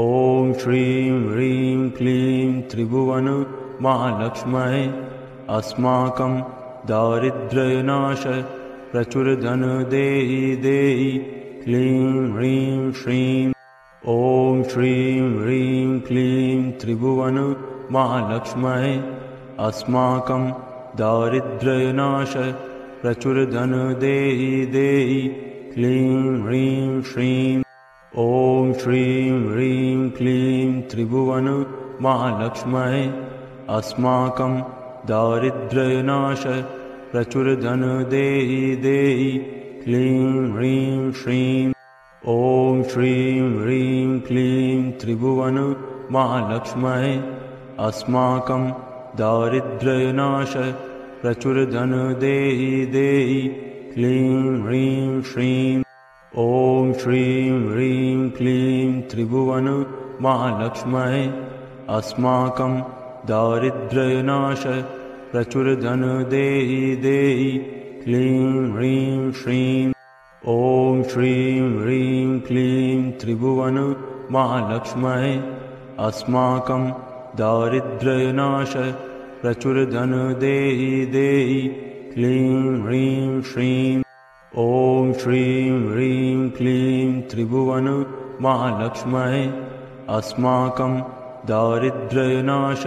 ॐ श्रीं ह्रीं क्लीं त्रिभुवन महालक्ष्म्यै अस्माकं दारिद्र्यनाश प्रचुरधन देहि देहि क्लीं ह्रीं श्रीं। ॐ श्रीं ह्रीं क्लीं त्रिभुवन महालक्ष्म्यै अस्माकं दारिद्र्यनाश प्रचुरधन देहि देहि क्लीं ह्रीं श्रीं। ॐ श्रीं ह्रीं क्लीं त्रिभुवन महालक्ष्म्यै अस्माकं दारिद्र्यनाश प्रचुरधन देहि देहि क्लीं ह्रीं श्रीं। ॐ श्रीं ह्रीं क्लीं त्रिभुवन महालक्ष्म्यै अस्माकं दारिद्र्यनाश प्रचुरधन देहि देहि क्लीं ह्रीं श्रीं। ॐ श्रीं ह्रीं क्लीं त्रिभुवन महालक्ष्म्यै अस्माकं दारिद्र्यनाश प्रचुरधन देहि देहि क्लीं ह्रीं श्रीं। ॐ श्रीं ह्रीं क्लीं त्रिभुवन महालक्ष्म्यै अस्माकं दारिद्र्यनाश प्रचुरधन देहि देहि क्लीं ह्रीं श्रीं। ॐ श्रीं ह्रीं क्लीं त्रिभुवन महालक्ष्म्यै अस्माकं दारिद्र्यनाश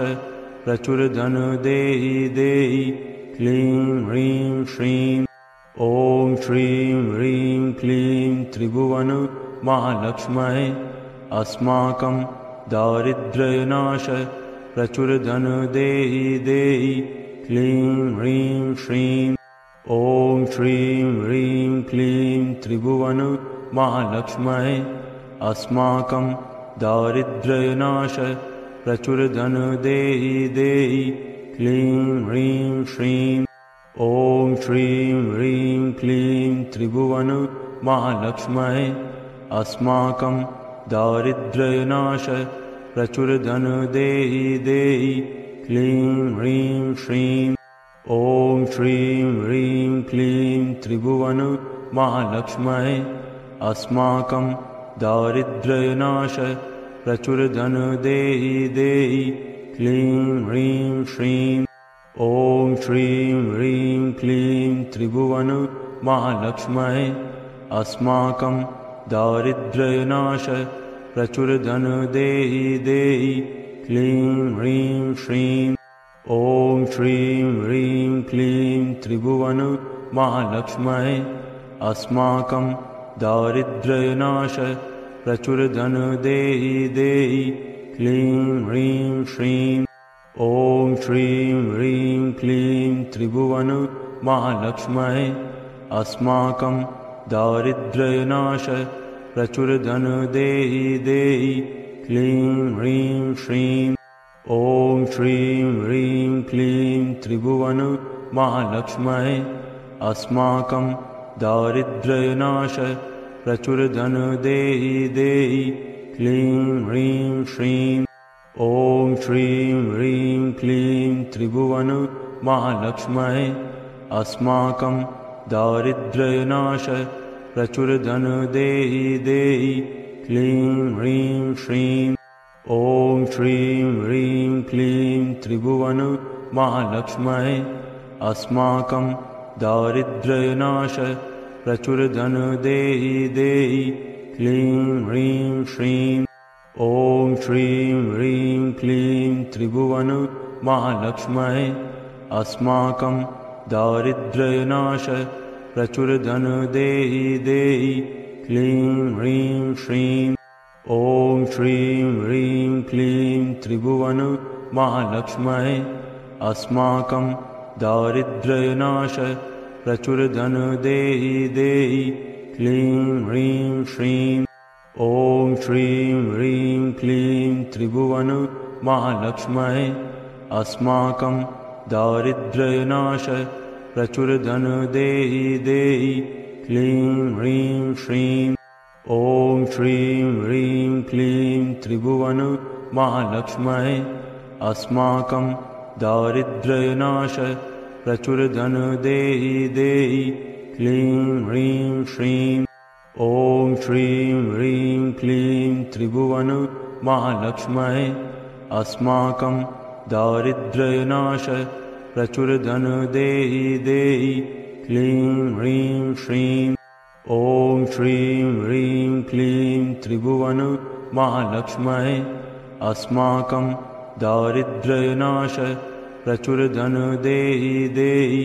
प्रचुरधन देहि देहि क्लीं ह्रीं श्रीं। ॐ श्रीं ह्रीं क्लीं त्रिभुवन महालक्ष्म्यै अस्माकं दारिद्र्यनाश प्रचुरधन देहि देहि क्लीं ह्रीं श्रीं। ॐ श्रीं ह्रीं क्लीं त्रिभुवन महालक्ष्म्यै अस्माकं दारिद्र्यनाश प्रचुरधन देहि देहि क्लीं ह्रीं श्रीं। ॐ श्रीं ह्रीं क्लीं त्रिभुवन महालक्ष्म्यै अस्माकं दारिद्र्यनाश प्रचुरधन देहि देहि क्लीं ह्रीं श्रीं। ॐ श्रीं ह्रीं क्लीं त्रिभुवन महालक्ष्म्यै अस्माकं दारिद्र्यनाश प्रचुरधन देहि देहि क्लीं ह्रीं श्रीं। ॐ श्रीं ह्रीं क्लीं त्रिभुवन महालक्ष्म्यै अस्माकं दारिद्र्यनाश प्रचुरधन देहि देहि क्लीं ह्रीं श्रीं। ॐ श्रीं ह्रीं क्लीं त्रिभुवन महालक्ष्म्यै अस्माकं दारिद्र्यनाश प्रचुरधन देहि देहि क्लीं ह्रीं श्रीं। ॐ श्रीं ह्रीं क्लीं त्रिभुवन महालक्ष्म्यै अस्माकं दारिद्र्यनाश प्रचुरधन देहि देहि क्लीं ह्रीं श्रीं। ॐ श्रीं ह्रीं क्लीं त्रिभुवन महालक्ष्म्यै अस्माकं दारिद्र्यनाश प्रचुरधन देहि देहि क्लीं ह्रीं श्रीं। ॐ श्रीं ह्रीं क्लीं त्रिभुवन महालक्ष्म्यै अस्माकं दारिद्र्यनाश प्रचुरधन देहि देहि क्लीं ह्रीं श्रीं। ॐ श्रीं ह्रीं क्लीं त्रिभुवन महालक्ष्म्यै अस्माकं दारिद्र्यनाश प्रचुरधन देहि देहि क्लीं ह्रीं श्रीं। ॐ श्रीं ह्रीं क्लीं त्रिभुवन महालक्ष्म्यै अस्माकं दारिद्र्यनाश प्रचुरधन देहि देहि क्लीं ह्रीं श्रीं। ॐ श्रीं ह्रीं क्लीं त्रिभुवन महालक्ष्म्यै अस्माकं दारिद्र्यनाश प्रचुरधन देहि देहि क्लीं ह्रीं श्रीं। ॐ श्रीं ह्रीं क्लीं त्रिभुवन महालक्ष्म्यै अस्माकं दारिद्र्यनाश प्रचुरधन देहि देहि क्लीं ह्रीं श्रीं। ॐ श्रीं ह्रीं क्लीं त्रिभुवन महालक्ष्म्यै अस्माकं दारिद्र्यनाश प्रचुरधन देहि देहि क्लीं ह्रीं श्रीं। ॐ ॐ श्रीं ह्रीं क्लीं त्रिभुवन महालक्ष्म्यै अस्माकं दारिद्र्यनाशय प्रचुरधन देहि देहि क्लीं ह्रीं श्रीं ॐ श्रीं ह्रीं क्लीं त्रिभुवन महालक्ष्म्यै अस्माकं दारिद्र्यनाशय प्रचुरधन देहि देहि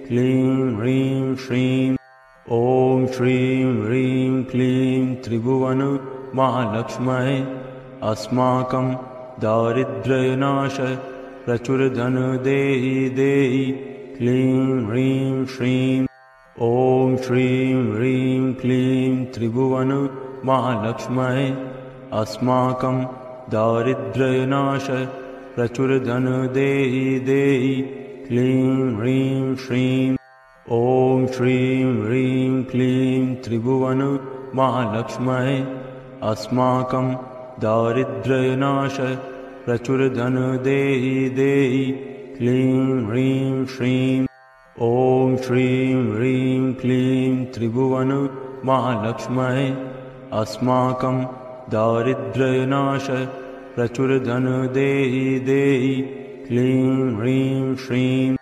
क्लीं ह्रीं श्रीं ॐ श्रीं ह्रीं क्लीं त्रिभुवन महालक्ष्म्यै अस्माकं दारिद्र्यनाशय प्रचुरधन देहि देहि क्लीं ह्रीं श्रीं ॐ श्रीं ह्रीं क्लीं त्रिभुवन महालक्ष्म्यै अस्माकं दारिद्र्यनाशय प्रचुरधन देहि देहि क्लीं ह्रीं श्रीं ॐ श्रीं ह्रीं क्लीं त्रिभुवन महालक्ष्म्यै अस्माकं दारिद्र्यनाशय प्रचुरधन देहि देहि क्लीं ह्रीं श्रीं ॐ श्रीं ह्रीं क्लीं त्रिभुवन महालक्ष्म्यै अस्माकं दारिद्र्यनाशय प्रचुरधन देहि देहि क्लीं ह्रीं श्रीं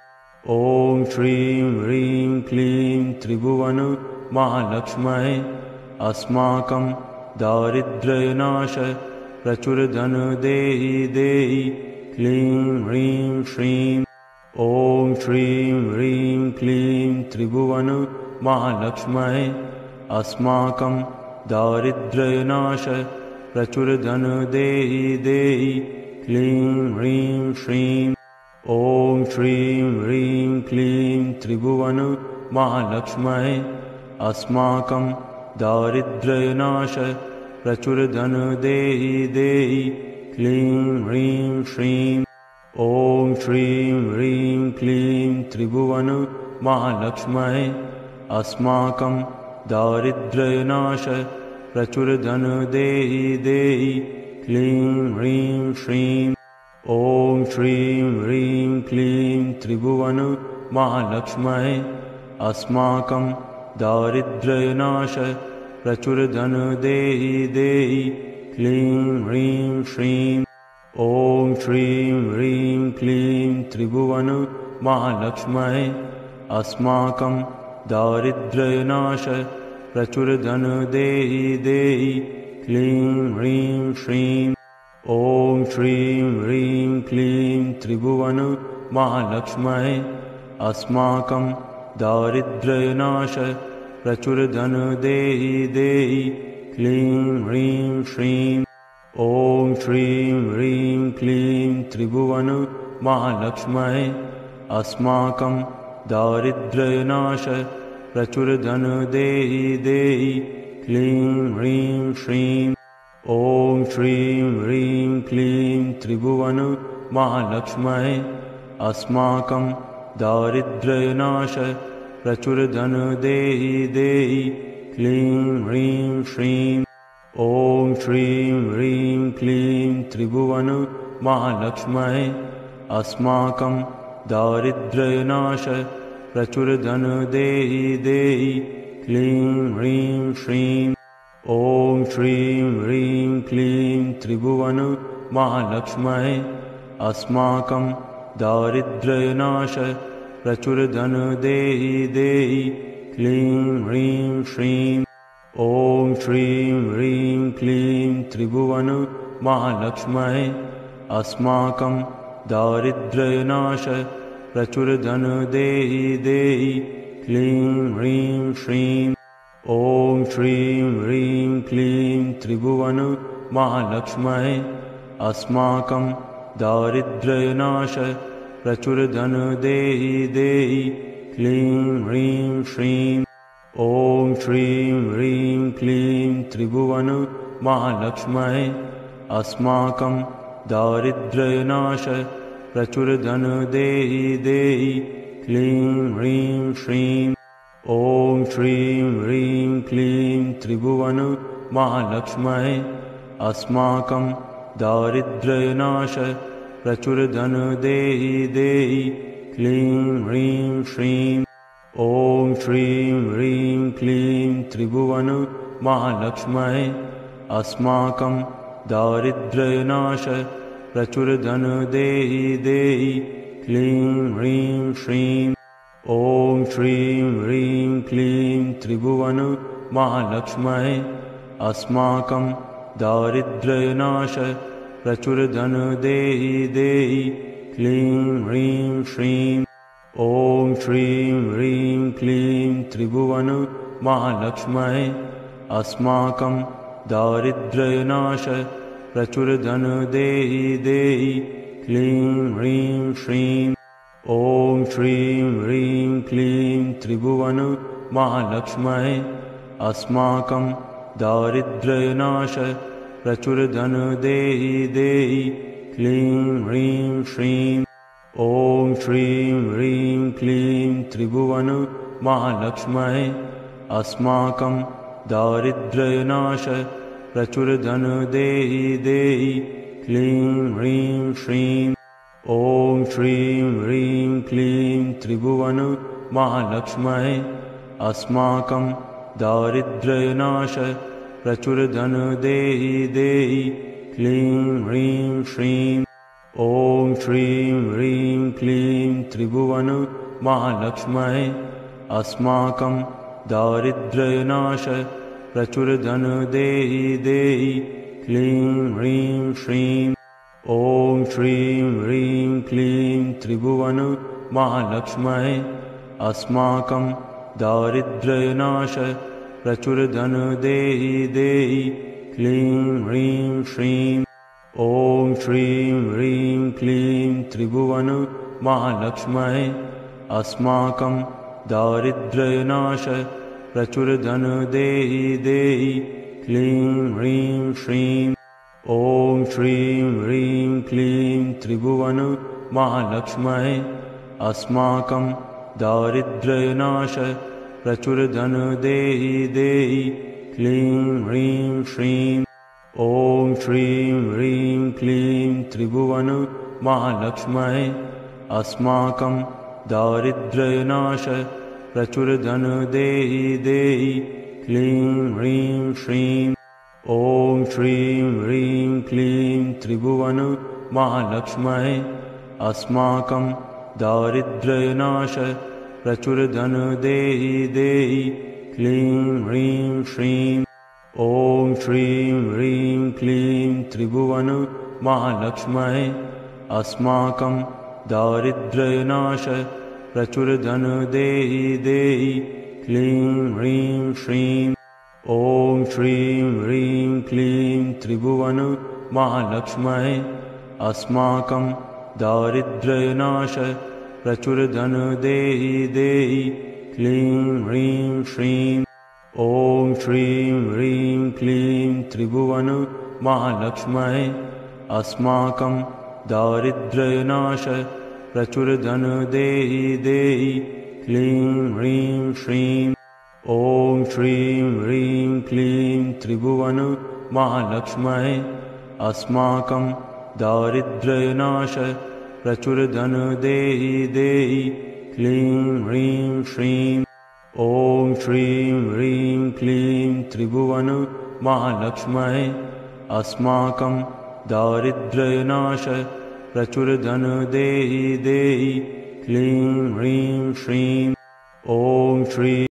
ॐ श्रीं ह्रीं क्लीं त्रिभुवन महालक्ष्म्यै अस्माकं दारिद्र्यनाशय प्रचुरधन देहि देहि क्लीं ह्रीं श्रीं ॐ श्रीं ह्रीं क्लीं त्रिभुवन महालक्ष्म्यै अस्माकं दारिद्र्यनाशय प्रचुरधन देहि देहि क्लीं ह्रीं श्रीं ॐ श्रीं ह्रीं क्लीं त्रिभुवन महालक्ष्म्यै अस्माकं दारिद्र्यनाशय प्रचुरधन देहि देहि क्लीं ह्रीं श्रीं ॐ श्रीं ह्रीं क्लीं त्रिभुवन महालक्ष्म्यै अस्माकं दारिद्र्यनाशय प्रचुरधन देहि देहि क्लीं ह्रीं श्रीं ॐ श्रीं ह्रीं क्लीं त्रिभुवन महालक्ष्म्यै अस्माकं दारिद्र्यनाशय प्रचुरधन देहि देहि क्लीं ह्रीं श्रीं ॐ श्रीं ह्रीं क्लीं त्रिभुवन महालक्ष्म्यै अस्माकं दारिद्र्यनाशय प्रचुरधन देहि देहि क्लीं ह्रीं श्रीं ॐ श्रीं ह्रीं क्लीं त्रिभुवन महालक्ष्म्यै अस्माकं दारिद्र्यनाशय प्रचुरधन देहि देहि क्लीं ह्रीं श्रीं ॐ श्रीं ह्रीं क्लीं त्रिभुवन महालक्ष्म्यै अस्माकं दारिद्र्यनाशय प्रचुरधन देहि देहि क्लीं ह्रीं श्रीं ॐ श्रीं ह्रीं क्लीं त्रिभुवन महालक्ष्म्यै अस्माकं दारिद्र्यनाशय प्रचुरधन देहि देहि क्लीं ह्रीं श्रीं ॐ श्रीं ह्रीं क्लीं त्रिभुवन महालक्ष्म्यै अस्माकं दारिद्र्यनाशय प्रचुरधन देहि देहि क्लीं ह्रीं श्रीं ॐ श्रीं ह्रीं क्लीं त्रिभुवन महालक्ष्म्यै अस्माकं दारिद्र्यनाशय प्रचुरधन देहि देहि क्लीं ह्रीं श्रीं ॐ श्रीं ह्रीं क्लीं त्रिभुवन महालक्ष्म्यै अस्माकं दारिद्र्यनाशय प्रचुरधन देहि देहि क्लीं ह्रीं श्रीं ॐ श्रीं ह्रीं क्लीं त्रिभुवन महालक्ष्म्यै अस्माकं दारिद्र्यनाशय प्रचुरधन देहि देहि क्लीं ह्रीं श्रीं ॐ श्रीं ह्रीं क्लीं त्रिभुवन महालक्ष्म्यै अस्माकं दारिद्र्यनाशय प्रचुरधन देहि देहि क्लीं ह्रीं श्रीं ॐ श्रीं ह्रीं क्लीं त्रिभुवन महालक्ष्म्यै अस्माकं दारिद्र्यनाशय प्रचुरधन देहि देहि क्लीं ह्रीं श्रीं ॐ श्रीं ह्रीं क्लीं त्रिभुवन महालक्ष्म्यै अस्माकं दारिद्र्यनाशय प्रचुरधन देहि देहि क्लीं ह्रीं श्रीं ॐ श्रीं ह्रीं क्लीं त्रिभुवन महालक्ष्म्यै अस्माकं दारिद्र्यनाशय प्रचुरधन देहि देहि क्लीं ह्रीं श्रीं ॐ श्रीं ह्रीं क्लीं त्रिभुवन महालक्ष्म्यै अस्माकं दारिद्र्यनाशय प्रचुरधन देहि देहि क्लीं ह्रीं श्रीं ॐ श्रीं ह्रीं क्लीं त्रिभुवन महालक्ष्म्यै अस्माकं दारिद्र्यनाशय प्रचुरधन देहि देहि क्लीं ह्रीं श्रीं ॐ श्रीं ह्रीं क्लीं त्रिभुवन महालक्ष्म्यै अस्माकं दारिद्र्यनाशय प्रचुरधन देहि देहि क्लीं ह्रीं श्रीं ॐ श्रीं ह्रीं क्लीं त्रिभुवन महालक्ष्म्यै अस्माकं दारिद्र्यनाशय प्रचुरधन देहि देहि क्लीं ह्रीं श्रीं ॐ श्रीं ह्रीं क्लीं त्रिभुवन महालक्ष्म्यै अस्माकं दारिद्र्यनाशय प्रचुरधन देहि देहि क्लीं ह्रीं श्रीं ॐ श्रीं ह्रीं क्लीं त्रिभुवन महालक्ष्म्यै अस्माकं दारिद्र्यनाशय प्रचुरधन देहि देहि क्लीं ह्रीं श्रीं ॐ श्रीं ह्रीं क्लीं त्रिभुवन महालक्ष्म्यै अस्माकं दारिद्र्यनाशय प्रचुरधन देहि देहि क्लीं ह्रीं श्रीं ॐ श्रीं ह्रीं क्लीं त्रिभुवन महालक्ष्म्यै अस्माकं दारिद्र्यनाशय प्रचुरधन देहि देहि क्लीं ह्रीं श्रीं ॐ श्रीं ह्रीं क्लीं त्रिभुवन महालक्ष्म्यै अस्माकं दारिद्र्यनाशय प्रचुरधन देहि देहि क्लीं ह्रीं श्रीं ॐ श्रीं ह्रीं क्लीं त्रिभुवन महालक्ष्म्यै अस्माकं दारिद्र्यनाशय प्रचुरधन देहि देहि क्लीं ह्रीं श्रीं ॐ श्रीं ह्रीं क्लीं त्रिभुवन महालक्ष्म्यै अस्माकं दारिद्र्यनाशय प्रचुरधन देहि देहि क्लीं ह्रीं श्रीं ॐ श्रीं ह्रीं क्लीं त्रिभुवन महालक्ष्म्यै अस्माकं दारिद्र्यनाशय प्रचुरधन देहि देहि क्लीं ह्रीं श्रीं ॐ श्रीं ह्रीं क्लीं त्रिभुवन महालक्ष्म्यै अस्माकं दारिद्र्यनाशय प्रचुरधन देहि देहि क्लीं ह्रीं श्रीं ॐ श्रीं ह्रीं क्लीं त्रिभुवन महालक्ष्म्यै अस्माकं दारिद्र्यनाशय प्रचुरधन देहि देहि क्लीं ह्रीं श्रीं ॐ श्रीं ह्रीं क्लीं त्रिभुवन महालक्ष्म्यै अस्माकं दारिद्र्यनाशय प्रचुरधन देहि देहि क्लीं ह्रीं श्रीं ॐ श्रीं